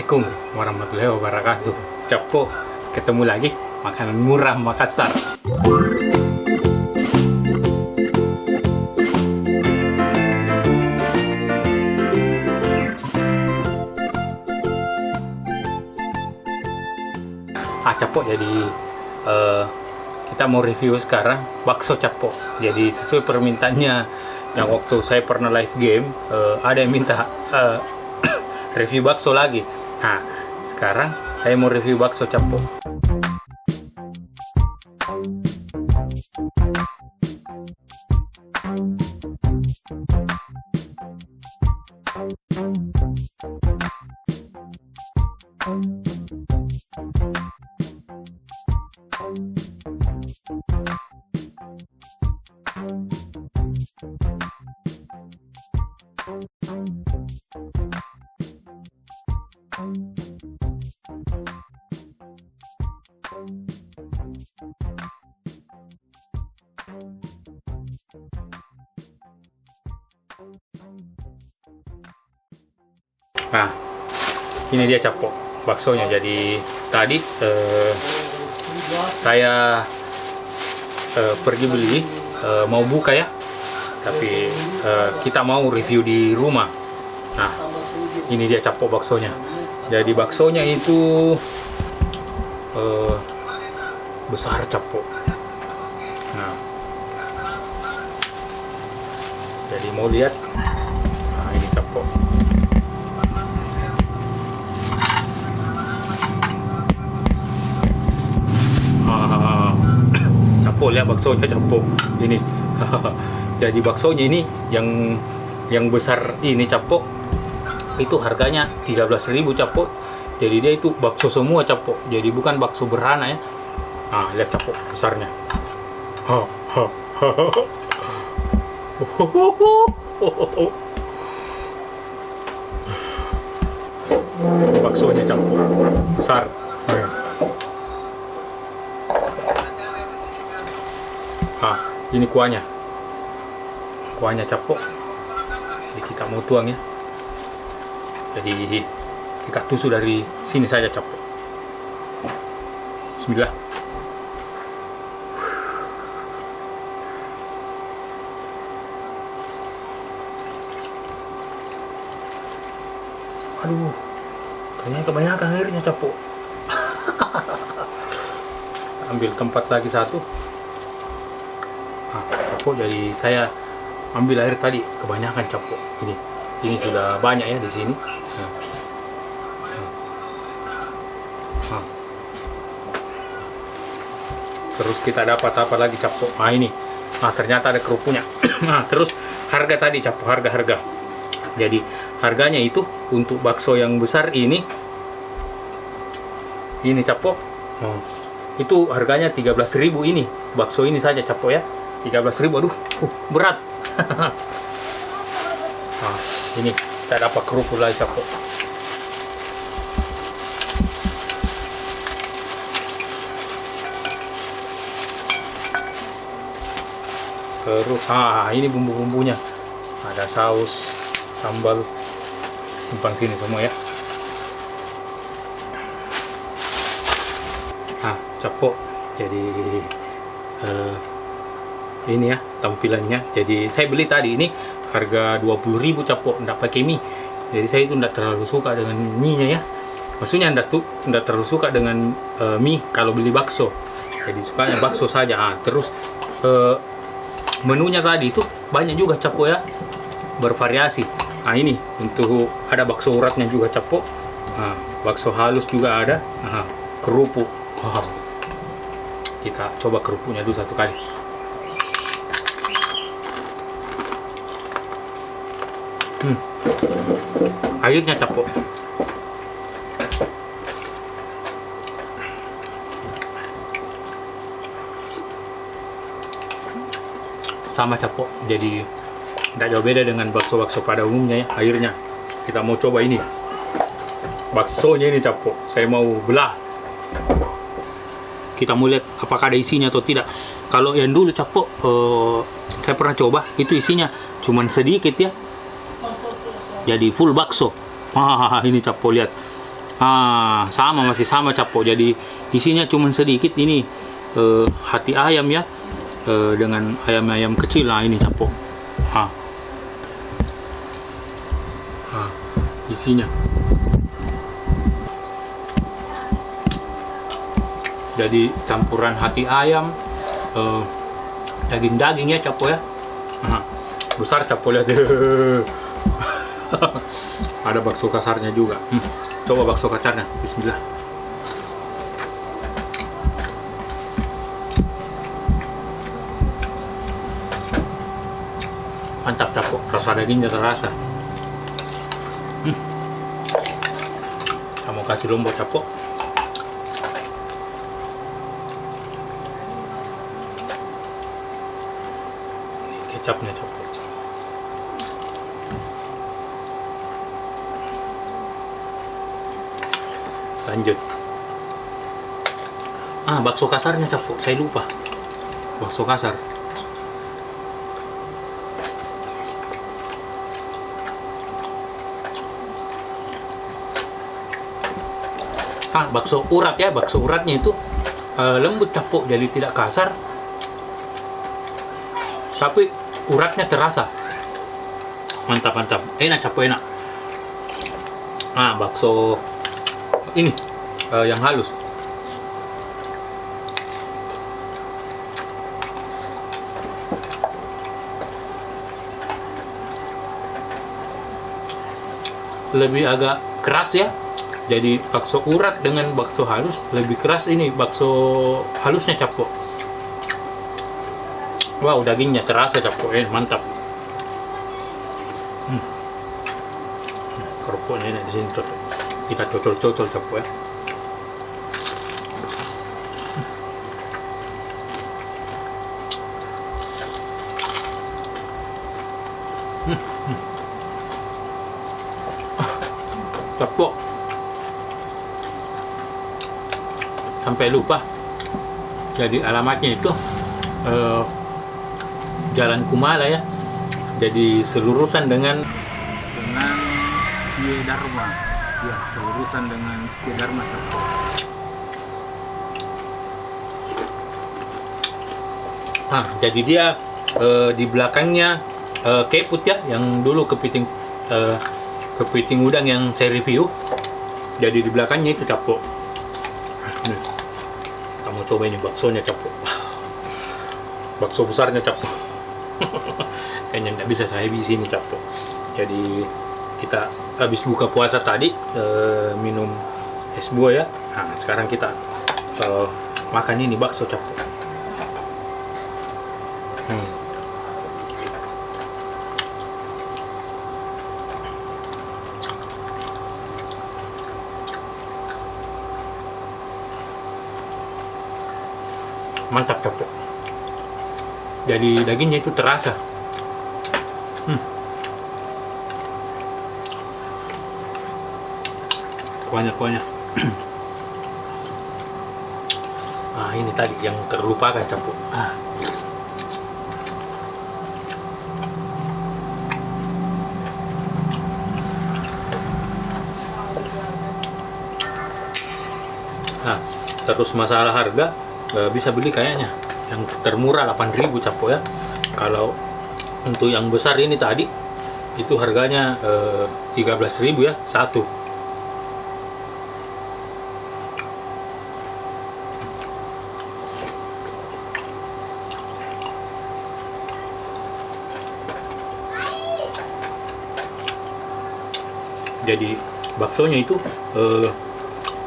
Assalamualaikum warahmatullahi wabarakatuh. Capo, ketemu lagi makanan murah Makassar. Capo, jadi kita mau review sekarang bakso capo. Jadi sesuai permintaannya yang waktu saya pernah live game, ada yang minta review bakso lagi. Nah, sekarang saya mau review bakso capo. Nah, ini dia capo baksonya. Jadi tadi saya pergi beli, mau buka ya, tapi kita mau review di rumah. Nah, ini dia capo baksonya. Jadi baksonya itu besar capo. Nah, jadi mau lihat. Nah, ini capo. Capo, lihat baksonya capo ini. Jadi baksonya ini yang besar ini capo itu harganya 13.000 capo. Jadi dia itu bakso semua capo. Jadi bukan bakso berana ya. Nah, lihat capo besarnya. Baksonya capo besar. Ini kuahnya capo. Jadi kita mau tuang ya. Jadi kita tusuk dari sini saja capo. Bismillah. Aduh, ternyata kebanyakan airnya capo. Ambil tempat lagi satu. Capo, jadi saya ambil air tadi kebanyakan capo. Ini sudah banyak ya di sini. Terus kita dapat apa lagi capo? Nah, ini. Nah, ternyata ada kerupuknya. Nah, terus harga tadi capo, harga. Jadi harganya itu untuk bakso yang besar ini capo. Itu harganya 13.000 ini. Bakso ini saja capo ya. 13.000, aduh, berat. Nah, ini kita dapat kerupuk lagi capo. Terus, ini bumbu-bumbunya. Ada saus, sambal, simpan sini semua ya. Capo. Jadi ini ya tampilannya. Jadi saya beli tadi ini harga 20.000 capo, enggak pakai mie. Jadi saya itu enggak terlalu suka dengan mie-nya ya. Maksudnya enggak terlalu suka dengan mie kalau beli bakso. Jadi sukanya bakso saja. Terus menunya tadi itu banyak juga capo ya, bervariasi. Ini untuk ada bakso uratnya juga capo. Bakso halus juga ada. Kerupuk. Kita coba kerupuknya dulu satu kali. Airnya capo. Sama capo. Jadi tidak jauh beda dengan bakso-bakso pada umumnya ya. Airnya. Kita mau coba ini. Baksonya ini capo. Saya mau belah. Kita mau lihat apakah ada isinya atau tidak. Kalau yang dulu capo, saya pernah coba, itu isinya cuman sedikit ya. Jadi full bakso. Ini capo, lihat. Sama, masih sama Capo. Jadi isinya cuma sedikit ini, hati ayam ya, dengan ayam-ayam kecil. Nah ini Capo. Isinya. Jadi campuran hati ayam, daging-daging ya Capo ya. Besar Capo, lihat. Ada bakso kasarnya juga. Coba bakso kasarnya. Bismillah. Mantap Capo, rasa dagingnya terasa. Kamu kasih lombok Capo. Ini kecapnya Capo. Lanjut. Bakso kasarnya Capo, saya lupa. Bakso kasar. Bakso urat ya, bakso uratnya itu lembut Capo, jadi tidak kasar, tapi uratnya terasa. Mantap, enak Capo, enak. Bakso ini yang halus. Lebih agak keras ya. Jadi bakso urat dengan bakso halus lebih keras, ini bakso halusnya Capo. Wow, dagingnya terasa Capo, mantap. Kerupuknya ini di sini cocok. Kita cocol-cocol Capo ya. Capo. Sampai lupa. Jadi alamatnya itu Jalan Kumala ya. Jadi selurusan dengan Setia Dharma. Ya, selurusan dengan Setia Dharma. Jadi dia di belakangnya Keput ya, yang dulu kepiting udang yang saya review. Jadi di belakangnya itu Capo. Kamu coba ini baksonya Capo. Bakso besarnya Capo. Kayaknya nggak bisa saya habisin Capo. Jadi kita habis buka puasa tadi minum es buah ya. Sekarang kita makan ini bakso Capo. Mantap Capo. Jadi dagingnya itu terasa. Kuahnya. Ini tadi yang terlupakan Capo. Terus masalah harga, bisa beli kayaknya yang termurah 8.000 Capo ya. Kalau untuk yang besar ini tadi itu harganya 13.000 ya satu. Jadi baksonya itu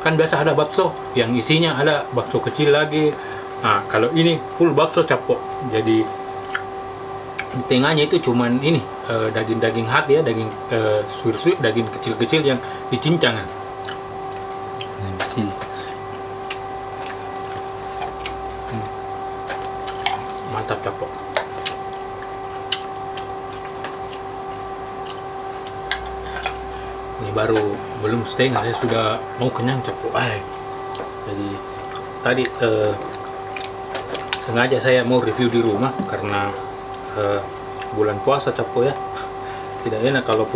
kan biasa ada bakso yang isinya ada bakso kecil lagi. Kalau ini full bakso Capo. Jadi di tengahnya itu cuman ini daging-daging hati ya, daging suir-suir, daging kecil-kecil yang dicincang. Mantap Capo. Ini baru belum setengah, saya sudah mau kenyang Capo. Jadi tadi sengaja saya mau review di rumah karena bulan puasa Capo ya. Tidak enak kalau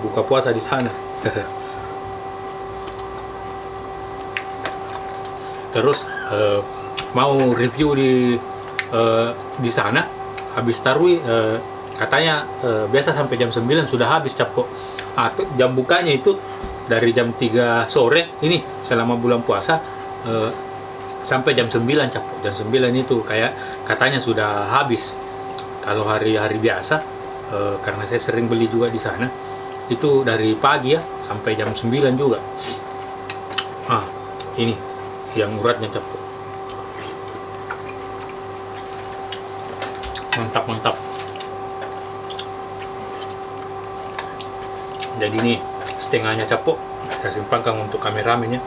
buka puasa di sana. Terus mau review di sana habis tarwi, katanya biasa sampai jam 9 sudah habis Capo. Jam bukanya itu dari jam 3 sore ini selama bulan puasa sampai jam 9 Capo. Jam 9 itu kayak katanya sudah habis. Kalau hari-hari biasa, karena saya sering beli juga di sana, itu dari pagi ya sampai jam 9 juga. Ini yang uratnya Capo. Mantap. Jadi ini setengahnya Capo, saya simpangkan untuk kameramen ya.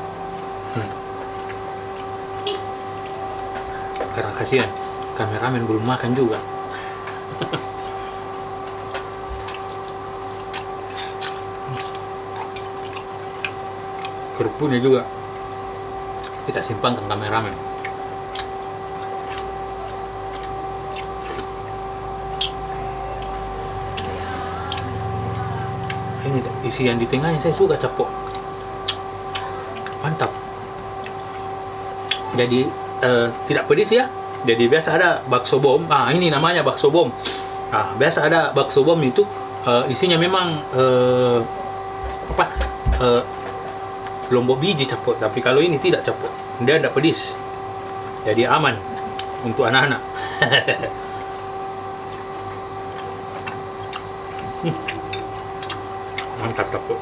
Karena kasihan kameramen belum makan juga. Kerupuknya juga kita simpangkan kameramen. Ini isian di tengahnya saya suka Capo, mantap. Jadi tidak pedes ya. Jadi biasa ada bakso bom. Ini namanya bakso bom. Biasa ada bakso bom itu isinya memang lombok biji Capo. Tapi kalau ini tidak Capo, dia tidak pedis. Jadi aman untuk anak-anak. Mantap Capo.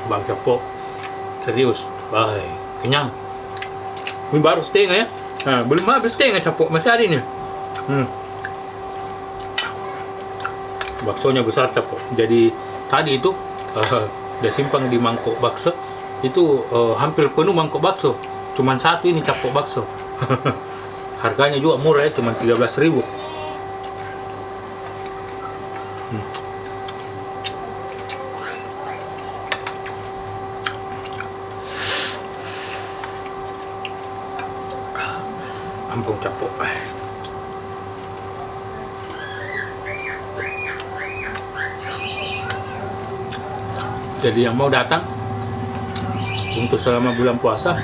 Bang Capo serius, baik, kenyang. Ini baru setengah ya. Belum habis setengah Capo, masih ada ini. Baksonya besar Capo. Jadi tadi itu udah simpang di mangkok bakso itu hampir penuh mangkok bakso. Cuman satu ini Capo bakso. Harganya juga murah ya, cuman 13.000. Ampun Capo. Jadi yang mau datang untuk selama bulan puasa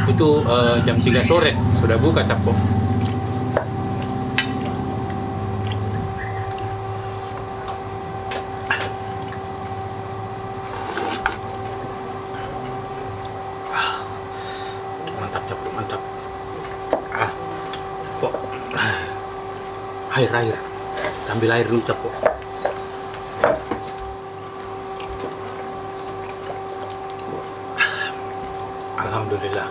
itu jam 3 sore sudah buka Capo. Mantap Capo, mantap. Air. Ambil air dulu Capo. Alhamdulillah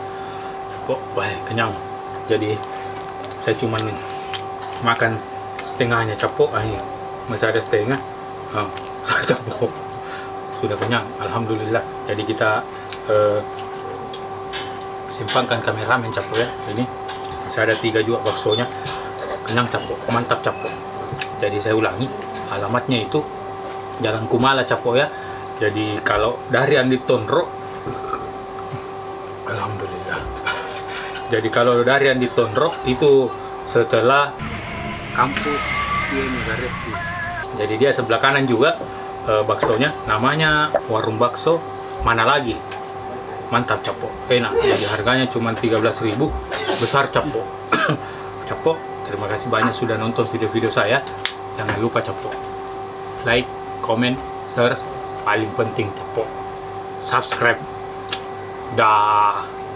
Capo, baik, kenyang. Jadi saya cuman makan setengahnya Capo. Ini masih ada setengah. Capo sudah kenyang, alhamdulillah. Jadi kita simpangkan kameramen Capo ya. Ini masih ada 3 juga baksonya. Kenyang Capo, mantap Capo. Jadi saya ulangi, alamatnya itu Jalan Kumala Capo ya. Jadi kalau dari Andi Tondro, alhamdulillah. Jadi kalau dari Andi Tondro itu setelah kampus University. Jadi dia sebelah kanan juga baksonya, namanya Warung Bakso Mana Lagi. Mantap Capo, enak. Jadi harganya cuma 13.000, besar Capo. Capo, terima kasih banyak sudah nonton video-video saya. Jangan lupa Capo, like, comment, share, paling penting Capo, subscribe. Dah.